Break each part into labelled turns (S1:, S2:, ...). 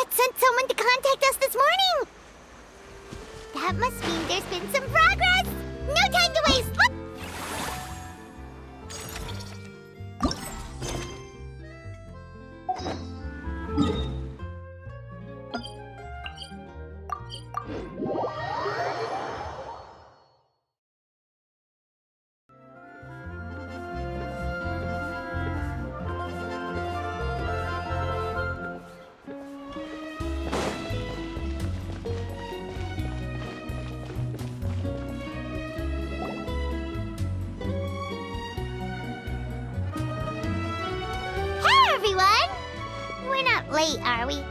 S1: Waltz sent someone to contact us this morning! That must mean there's been some progress! No time to waste! Whoop! Hey, everyone! We're not late, are we?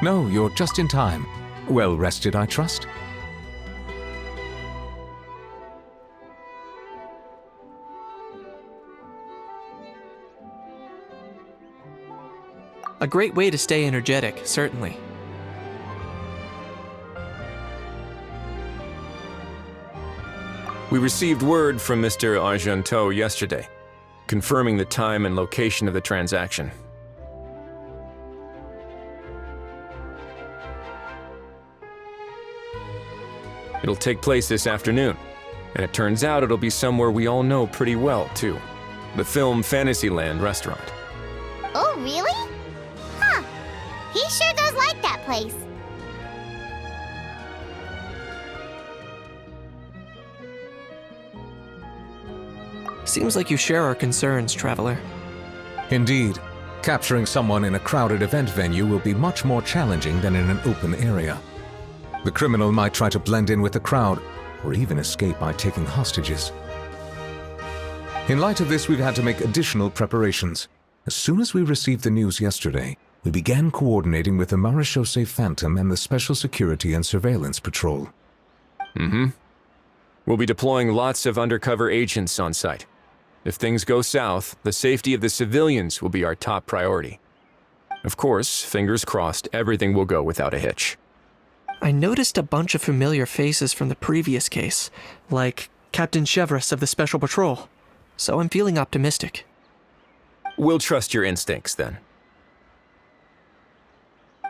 S2: No, you're just in time. Well rested, I trust?
S3: A great way to stay energetic, certainly.
S4: We received word from Mr. Argenteau yesterday, confirming the time and location of the transaction. It'll take place this afternoon, and it turns out it'll be somewhere we all know pretty well, too. The film Fantasyland restaurant.
S1: Oh, really? Huh. He sure does like that place.
S3: Seems like you share our concerns, Traveler.
S2: Indeed. Capturing someone in a crowded event venue will be much more challenging than in an open area. The criminal might try to blend in with the crowd, or even escape by taking hostages. In light of this, we've had to make additional preparations. As soon as we received the news yesterday, we began coordinating with the Marechaussee Phantom and the Special Security and Surveillance Patrol.
S4: We'll be deploying lots of undercover agents on site. If things go south, the safety of the civilians will be our top priority. Of course, fingers crossed, everything will go without a hitch.
S3: I noticed a bunch of familiar faces from the previous case, like Captain Chevreuse of the Special Patrol, so I'm feeling optimistic.
S4: We'll trust your instincts, then.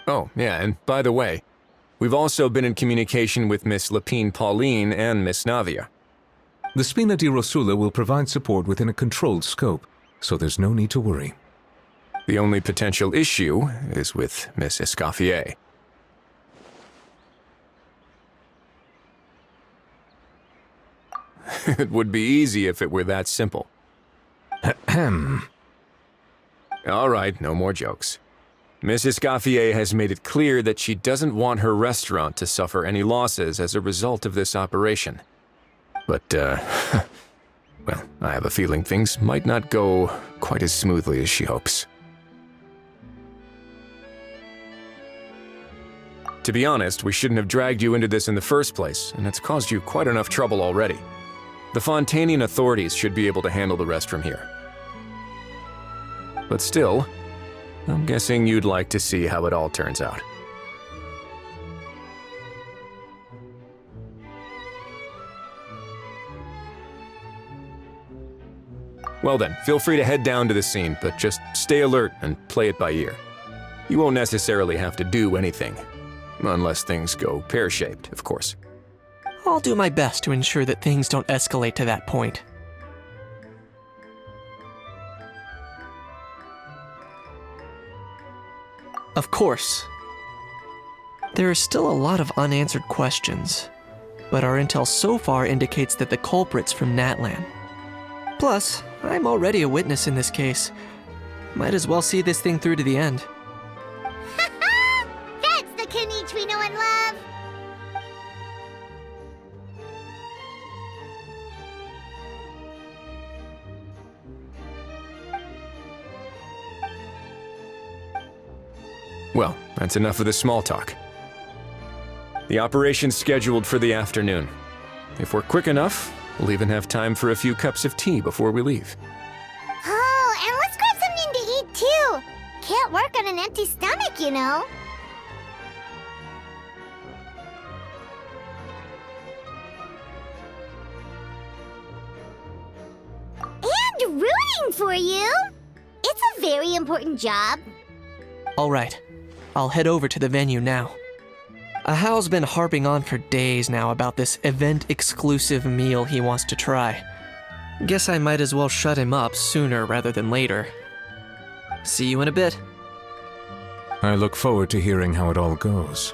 S4: Oh, yeah, and by the way, we've also been in communication with Miss Lapine Pauline and Miss Navia.
S2: The Spina di Rosula will provide support within a controlled scope, so there's no need to worry.
S4: The only potential issue is with Miss Escoffier. It would be easy if it were that simple.
S2: Ahem.
S4: All right, no more jokes. Miss Escoffier has made it clear that she doesn't want her restaurant to suffer any losses as a result of this operation. But, well, I have a feeling things might not go quite as smoothly as she hopes. To be honest, we shouldn't have dragged you into this in the first place, and it's caused you quite enough trouble already. The Fontanian authorities should be able to handle the rest from here. But still, I'm guessing you'd like to see how it all turns out. Well then, feel free to head down to the scene, but just stay alert and play it by ear. You won't necessarily have to do anything, unless things go pear-shaped, of course.
S3: I'll do my best to ensure that things don't escalate to that point. Of course. There are still a lot of unanswered questions, but our intel so far indicates that the culprit's from Natlan. Plus, I'm already a witness in this case. Might as well see this thing through to the end.
S1: That's the Knight we know and love!
S4: Well, that's enough of the small talk. The operation's scheduled for the afternoon. If we're quick enough, we'll even have time for a few cups of tea before we leave.
S1: Oh, and let's grab something to eat too! Can't work on an empty stomach, you know. And and rooting for you. It's a very important job.
S3: All right, I'll head over to the venue now. Ahao's been harping on for days now about this event-exclusive meal he wants to try. Guess I might as well shut him up sooner rather than later. See you in a bit.
S2: I look forward to hearing how it all goes.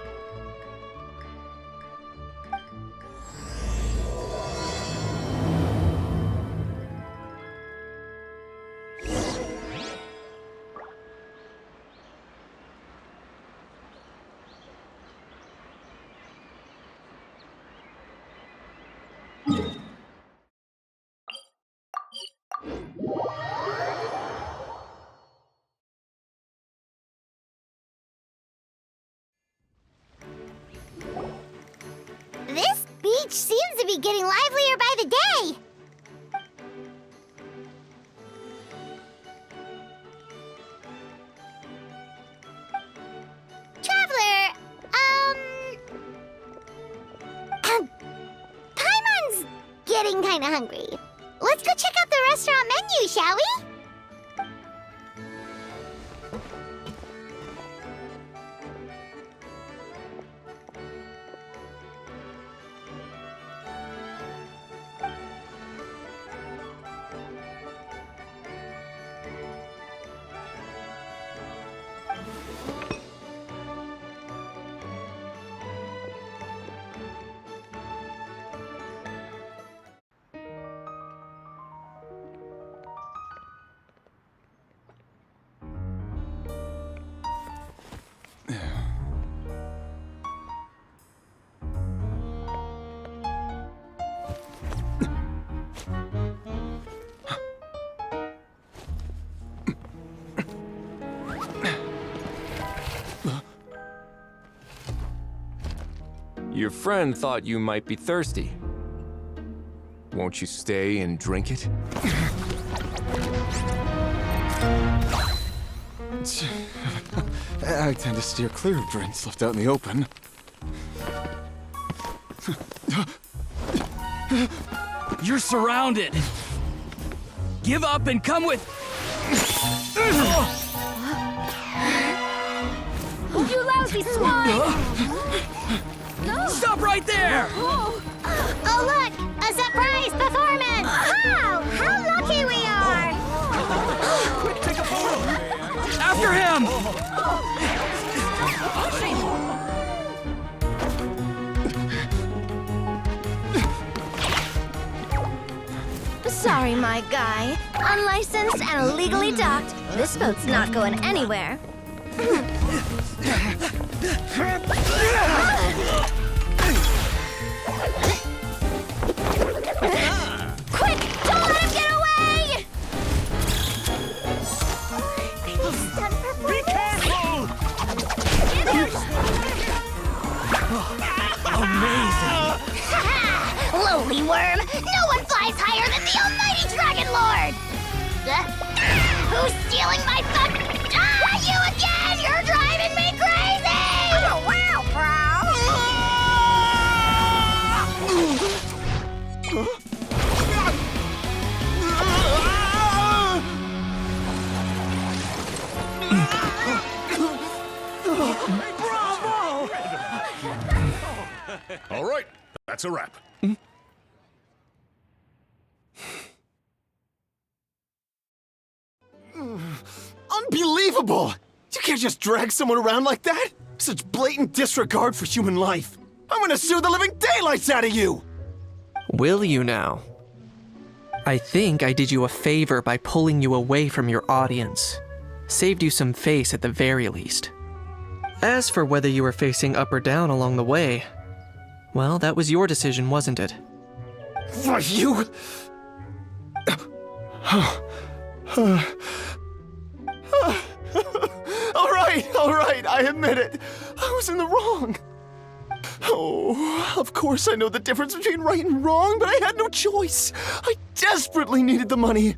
S1: This beach seems to be getting livelier by the day. Traveler, Paimon's getting kinda hungry. Let's go check out the restaurant menu, shall we?
S4: Your friend thought you might be thirsty. Won't you stay and drink it?
S5: I tend to steer clear of drinks left out in the open.
S6: You're surrounded. Give up and come with.
S1: You lousy swine!
S6: Stop right there!
S1: Oh, look! A surprise performance! Wow! How lucky we are!
S6: After him!
S7: Sorry, my guy. Unlicensed and illegally docked, this boat's not going anywhere.
S1: Quick! Don't let him get away!
S6: Be careful! Amazing!
S1: Lowly worm! No one flies higher than the almighty Dragon Lord! Who's stealing my fun? You again! You're driving me crazy! Oh, wow,
S8: All right, that's a wrap.
S5: Unbelievable! You can't just drag someone around like that! Such blatant disregard for human life! I'm gonna sue the living daylights out of you!
S3: Will you now? I think I did you a favor by pulling you away from your audience. Saved you some face at the very least. As for whether you were facing up or down along the way, well, that was your decision, wasn't it?
S5: Why, you... All right, I admit it. I was in the wrong. Oh, of course I know the difference between right and wrong, but I had no choice. I desperately needed the money.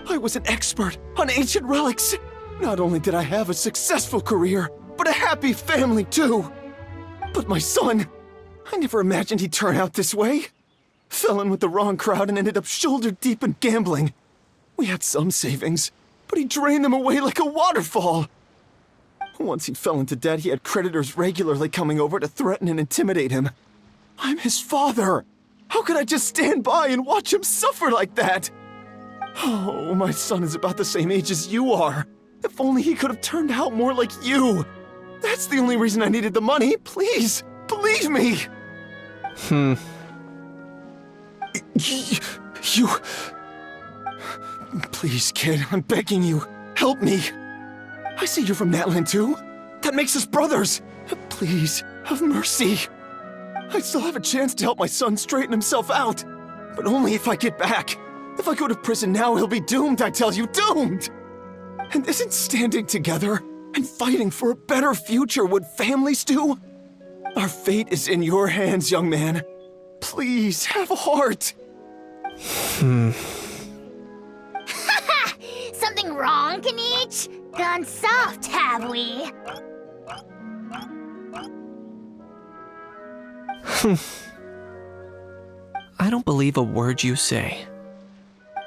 S5: I was an expert on ancient relics. Not only did I have a successful career, but a happy family too. But my son, I never imagined he'd turn out this way. Fell in with the wrong crowd and ended up shoulder deep in gambling. We had some savings, but he drained them away like a waterfall. Once he fell into debt, he had creditors regularly coming over to threaten and intimidate him. I'm his father. How could I just stand by and watch him suffer like that? Oh, my son is about the same age as you are. If only he could have turned out more like you. That's the only reason I needed the money. Please, believe me. You... Please, kid, I'm begging you. Help me. I see you're from Natlan too. That makes us brothers. Please, have mercy. I still have a chance to help my son straighten himself out. But only if I get back. If I go to prison now, he'll be doomed, I tell you, doomed! And isn't standing together and fighting for a better future what families do? Our fate is in your hands, young man. Please, have a heart.
S1: Something wrong, Kanich? Gone soft, have we?
S3: I don't believe a word you say.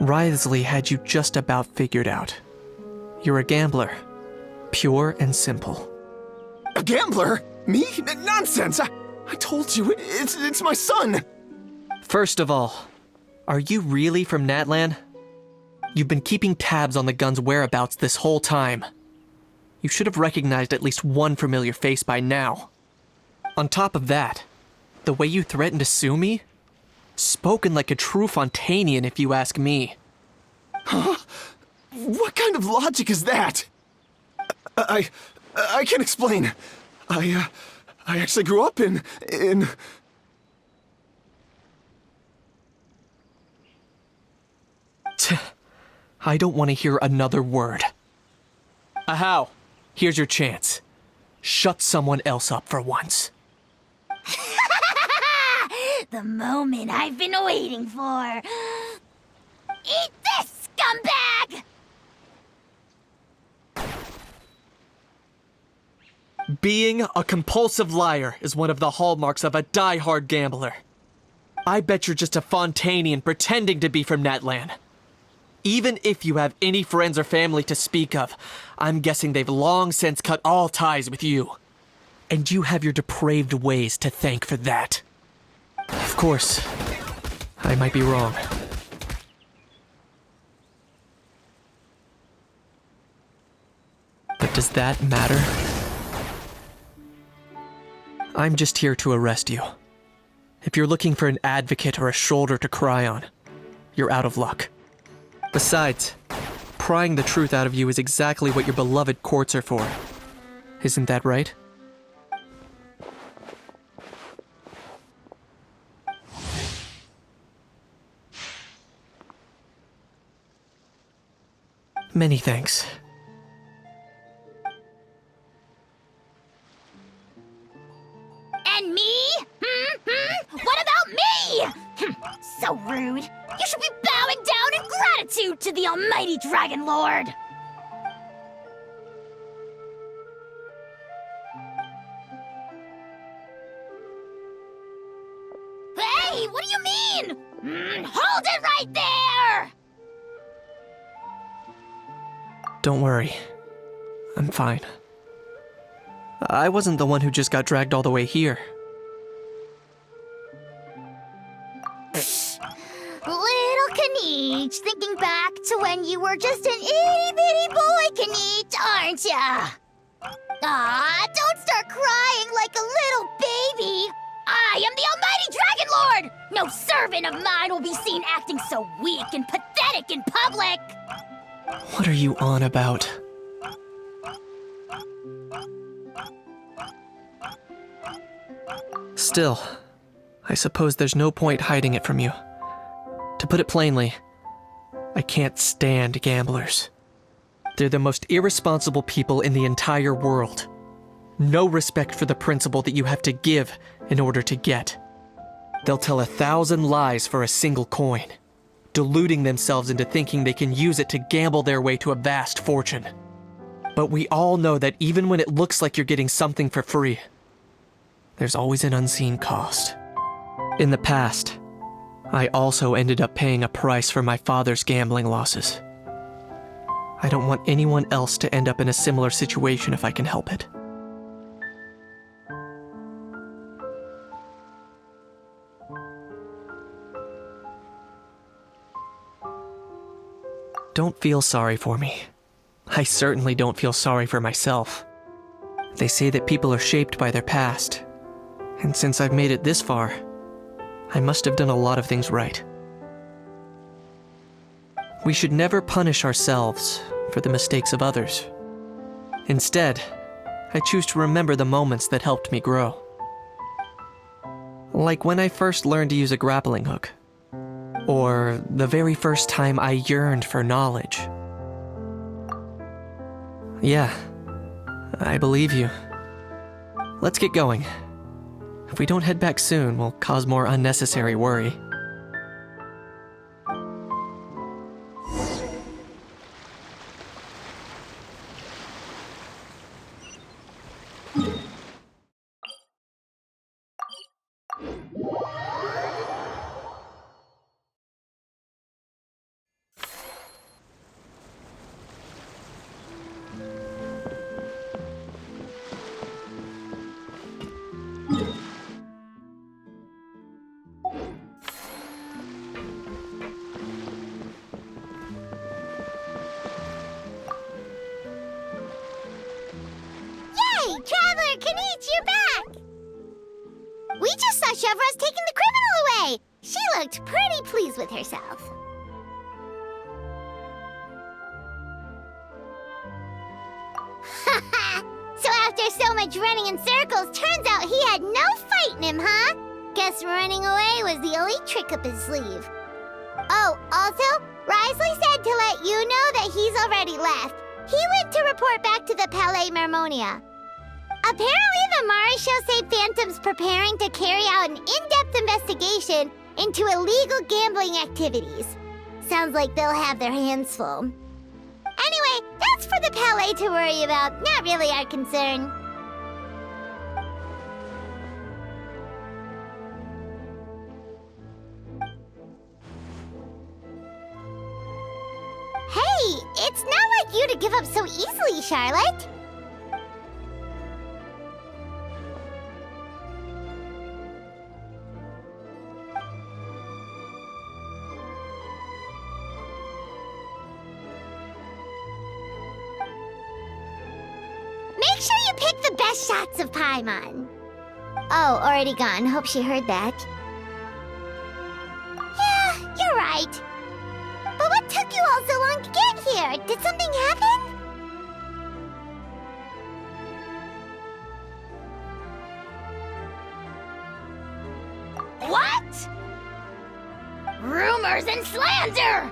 S3: Wriothesley had you just about figured out. You're a gambler. Pure and simple.
S5: A gambler? Me? Nonsense! I told you, it's my son!
S3: First of all, are you really from Natlan? You've been keeping tabs on the gun's whereabouts this whole time. You should have recognized at least one familiar face by now. On top of that, the way you threatened to sue me? Spoken like a true Fontanian, if you ask me.
S5: Huh? What kind of logic is that? I can explain. I actually grew up in...
S3: I don't want to hear another word. Ahow, here's your chance. Shut someone else up for once.
S1: The moment I've been waiting for. Eat this, scumbag!
S3: Being a compulsive liar is one of the hallmarks of a die-hard gambler. I bet you're just a Fontanian pretending to be from Natlan. Even if you have any friends or family to speak of, I'm guessing they've long since cut all ties with you. And you have your depraved ways to thank for that. Of course, I might be wrong. But does that matter? I'm just here to arrest you. If you're looking for an advocate or a shoulder to cry on, you're out of luck. Besides, prying the truth out of you is exactly what your beloved courts are for. Isn't that right? Many thanks.
S1: And me? What about me? So rude. You should be bowing down in gratitude to the almighty Dragon Lord. Hey, what do you mean? Hold it right there!
S3: Don't worry. I'm fine. I wasn't the one who just got dragged all the way here.
S1: Little Kanich, thinking back to when you were just an itty-bitty boy, Kanich, aren't ya? Aw, don't start crying like a little baby. I am the almighty Dragon Lord! No servant of mine will be seen acting so weak and pathetic in public!
S3: What are you on about? Still, I suppose there's no point hiding it from you. To put it plainly, I can't stand gamblers. They're the most irresponsible people in the entire world. No respect for the principle that you have to give in order to get. They'll tell 1,000 lies for a single coin, deluding themselves into thinking they can use it to gamble their way to a vast fortune. But we all know that even when it looks like you're getting something for free, there's always an unseen cost. In the past, I also ended up paying a price for my father's gambling losses. I don't want anyone else to end up in a similar situation if I can help it. Don't feel sorry for me. I certainly don't feel sorry for myself. They say that people are shaped by their past, and since I've made it this far, I must have done a lot of things right. We should never punish ourselves for the mistakes of others. Instead, I choose to remember the moments that helped me grow. Like when I first learned to use a grappling hook. Or the very first time I yearned for knowledge. Yeah, I believe you. Let's get going. If we don't head back soon, we'll cause more unnecessary worry.
S1: Hey, Traveler Kanichi, you're back! We just saw Chevro's taking the criminal away! She looked pretty pleased with herself. So after so much running in circles, turns out he had no fight in him, huh? Guess running away was the only trick up his sleeve. Oh, also, Risley said to let you know that he's already left. He went to report back to the Palais Mermonia. Apparently, the Mari show say Phantom's preparing to carry out an in-depth investigation into illegal gambling activities. Sounds like they'll have their hands full. Anyway, that's for the Palais to worry about, not really our concern. Hey, it's not like you to give up so easily, Charlotte. Make sure you pick the best shots of Paimon. Oh, already gone. Hope she heard that. Yeah, you're right. But what took you all so long to get here? Did something happen? What? Rumors and slander!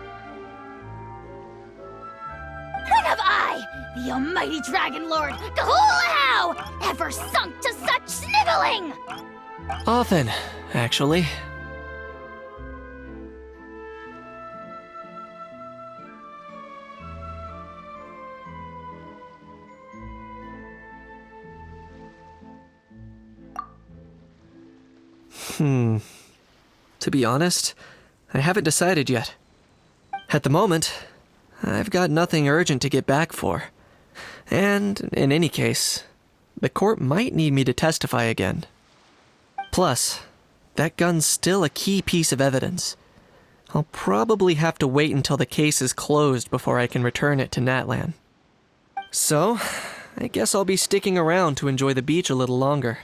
S1: When have I, the almighty Dragon Lord, Kahulahau, ever sunk to such sniveling?
S3: Often, actually. To be honest, I haven't decided yet. At the moment, I've got nothing urgent to get back for. And, in any case, the court might need me to testify again. Plus, that gun's still a key piece of evidence. I'll probably have to wait until the case is closed before I can return it to Natlan. So, I guess I'll be sticking around to enjoy the beach a little longer.